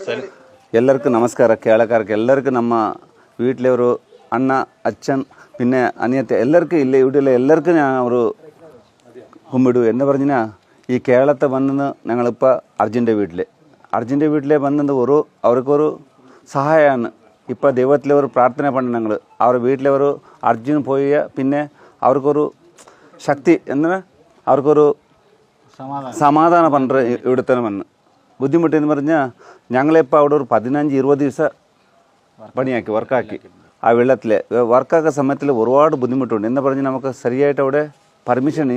ಎಲ್ಲರಿಗೂ ನಮಸ್ಕಾರ. ಕೇಳಕಾರಕ್ಕೆ ಎಲ್ಲರಿಗೂ ನಮ್ಮ വീട്ടിലൊരു അണ്ണ അച്ഛൻ പിന്നെ അനിയത്തെ എല്ലാവർക്കും ഇല്ല ഇവിടെയുള്ള എല്ലാവർക്കും ഞാൻ ഒരു കുമ്പിടു എന്ന് പറഞ്ഞാൽ ഈ കേരളത്തെ വന്നത് ഞങ്ങളിപ്പോൾ അർജുൻ്റെ വീട്ടിലെ വന്നത് അവർക്കൊരു സഹായമാണ്. ഇപ്പോൾ ദൈവത്തിലെ ഒരു പ്രാർത്ഥന പണ്ട് ഞങ്ങൾ അവരുടെ വീട്ടിലൊരു അർജുൻ പോയ പിന്നെ അവർക്കൊരു ശക്തി എന്ന് അവർക്കൊരു സമാധാനം പണ്ട് ഇവിടുത്തെ വന്ന് ബുദ്ധിമുട്ടെന്ന് പറഞ്ഞാൽ ഞങ്ങളിപ്പോൾ അവിടെ ഒരു 15-20 ദിവസം പണിയാക്കി വർക്കാക്കി ആ വെള്ളത്തിൽ വർക്കാക്കുന്ന സമയത്തിൽ ഒരുപാട് ബുദ്ധിമുട്ടുണ്ട്. എന്ന് പറഞ്ഞാൽ നമുക്ക് ശരിയായിട്ട് അവിടെ പെർമിഷൻ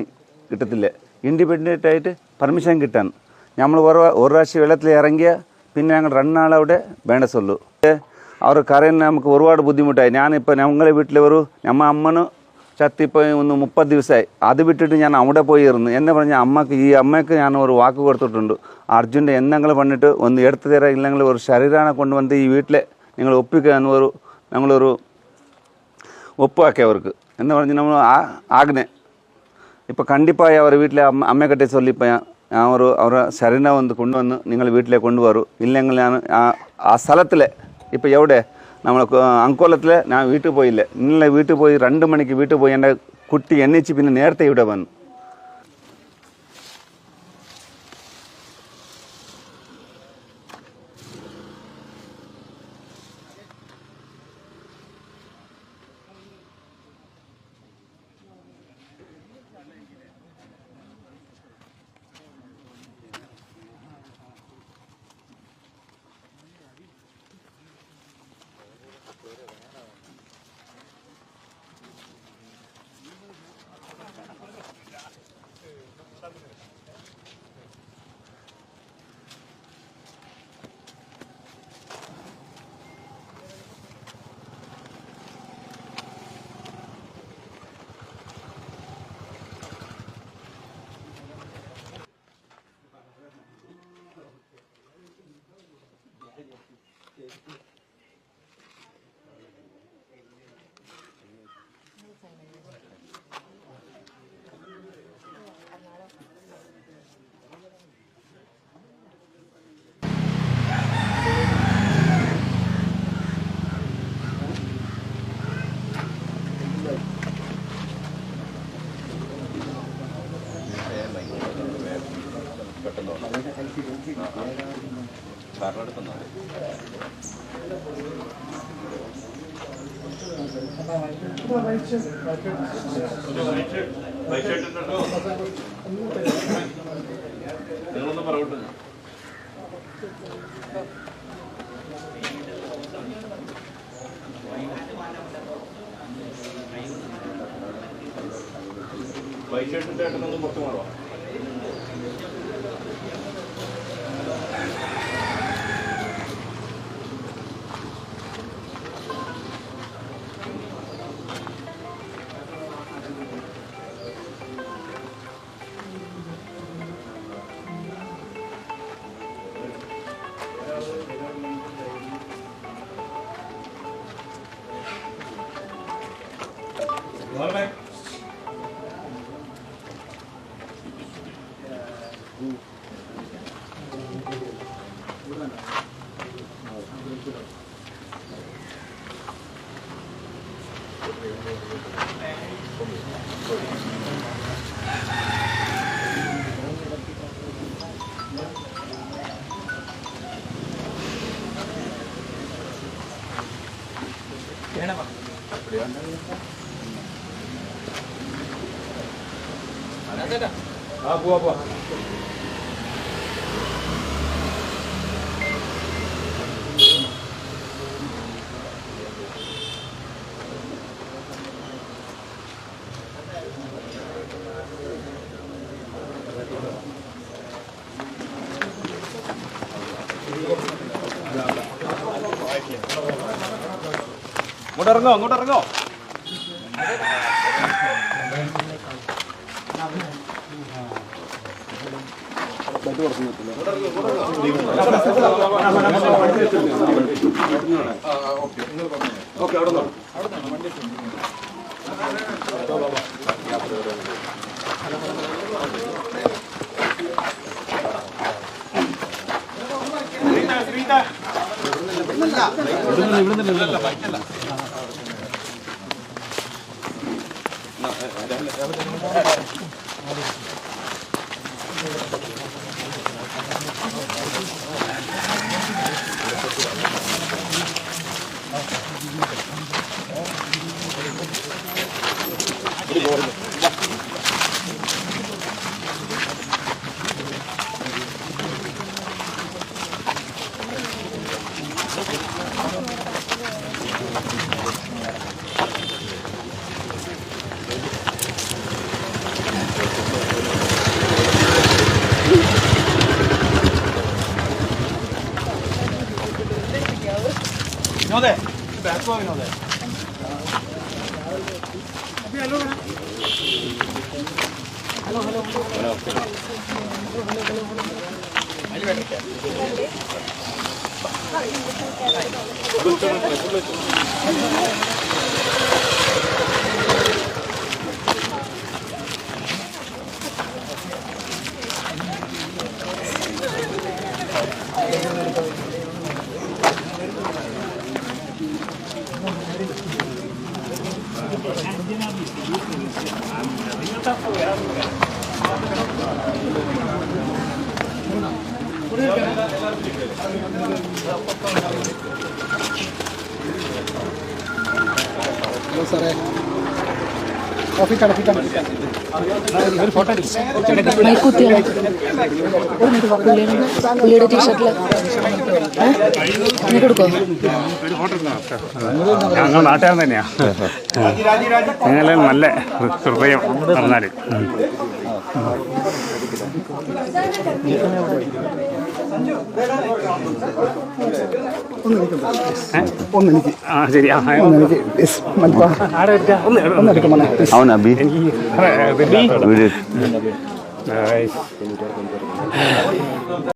കിട്ടത്തില്ല. ഇൻഡിപെൻഡൻ്റ് ആയിട്ട് പെർമിഷൻ കിട്ടാൻ നമ്മൾ ഒരു പ്രാവശ്യം വെള്ളത്തിൽ ഇറങ്ങിയ പിന്നെ ഞങ്ങൾ 2 നാൾ അവിടെ വേണ്ട ചൊല്ലു. അവർ കരയിൽ നമുക്ക് ഒരുപാട് ബുദ്ധിമുട്ടായി. ഞാനിപ്പോൾ ഞങ്ങളെ വീട്ടിൽ നമ്മ അമ്മന് ചത്തിപ്പോൾ 30 ദിവസമായി. അത് വിട്ടിട്ട് ഞാൻ അവിടെ പോയിരുന്നു. എന്ന് പറഞ്ഞാൽ അമ്മയ്ക്ക് ഞാൻ ഒരു വാക്ക് കൊടുത്തിട്ടുണ്ട്. അർജുൻ്റെ എന്തെങ്കിലും പണിട്ട് ഒന്ന് എടുത്തു തരാൻ ഇല്ലെങ്കിൽ ഒരു ശരീരനെ കൊണ്ടുവന്ന് ഈ വീട്ടിലെ നിങ്ങൾ ഒപ്പിക്കാന്ന് ഞങ്ങളൊരു ഒപ്പാക്കി അവർക്ക് എന്ന് പറഞ്ഞ് നമ്മൾ ആഗ്നെ ഇപ്പോൾ കണ്ടിപ്പായി അവരുടെ വീട്ടിലെ അമ്മയെക്കട്ടെ ചൊല്ലിപ്പോൾ ഞാൻ അവരുടെ ശരീരം ഒന്ന് കൊണ്ടുവന്ന് നിങ്ങൾ വീട്ടിലേക്ക് കൊണ്ടുവരും. ഇല്ലെങ്കിൽ ഞാൻ ആ സ്ഥലത്തിൽ ഇപ്പോൾ എവിടെ നമ്മൾ അങ്കോലത്തിൽ ഞാൻ വീട്ടിൽ പോയില്ല. ഇന്നലെ വീട്ടിൽ പോയി 2 മണിക്ക് വീട്ടിൽ പോയി എൻ്റെ കുട്ടി എണ്ണിച്ച് പിന്നെ നേരത്തെ ഇവിടെ വന്നു. നിങ്ങളൊന്ന് പറയട്ടെ. വൈകിട്ടിട്ട് ഏട്ടനൊന്ന് പുറത്ത് മാറുക. പോവാ അങ്ങോട്ടിറങ്ങോ. ഓക്കെ അവിടെ വിനോദേ ബാക്ക് പോ വിനോദേ സാറേ പുള്ളിയുടെ ടീഷർട്ടിൽ കൊടുക്കോ? ഞങ്ങൾ നാട്ടുകാരൻ തന്നെയാ. നിങ്ങൾ നല്ല ഹൃദയം നടന്നാൽ ശരി. అవునా అభి എനിക്ക്